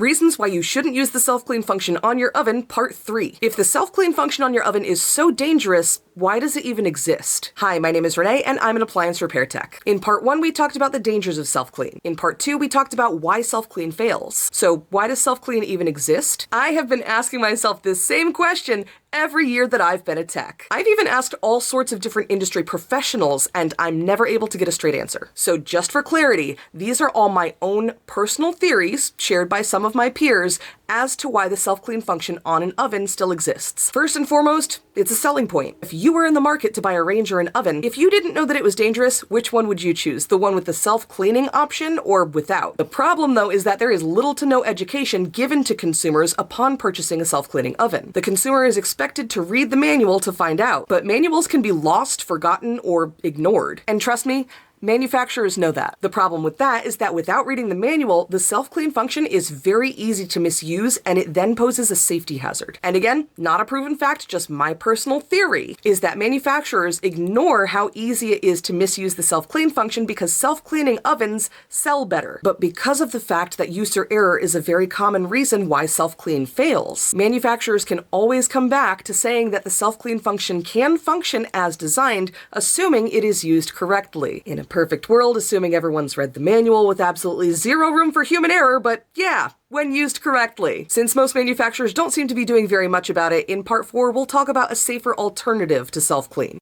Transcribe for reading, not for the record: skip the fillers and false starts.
Reasons why you shouldn't use the self-clean function on your oven, part 3. If the self-clean function on your oven is so dangerous, why does it even exist? Hi, my name is Renee, and I'm an appliance repair tech. In part 1, we talked about the dangers of self-clean. In part 2, we talked about why self-clean fails. So why does self-clean even exist? I have been asking myself this same question every year that I've been a tech. I've even asked all sorts of different industry professionals, and I'm never able to get a straight answer. So just for clarity, these are all my own personal theories, shared by some of my peers, as to why the self-clean function on an oven still exists. First and foremost, it's a selling point. If you were in the market to buy a range or an oven, if you didn't know that it was dangerous, which one would you choose? The one with the self-cleaning option or without? The problem, though, is that there is little to no education given to consumers upon purchasing a self-cleaning oven. The consumer is expected to read the manual to find out, but manuals can be lost, forgotten, or ignored. And trust me, manufacturers know that. The problem with that is that without reading the manual, the self-clean function is very easy to misuse, and it then poses a safety hazard. And again, not a proven fact, just my personal theory, is that manufacturers ignore how easy it is to misuse the self-clean function because self-cleaning ovens sell better. But because of the fact that user error is a very common reason why self-clean fails, manufacturers can always come back to saying that the self-clean function can function as designed, assuming it is used correctly. In a perfect world, assuming everyone's read the manual with absolutely zero room for human error, but yeah, when used correctly. Since most manufacturers don't seem to be doing very much about it, in part 4 we'll talk about a safer alternative to self-clean.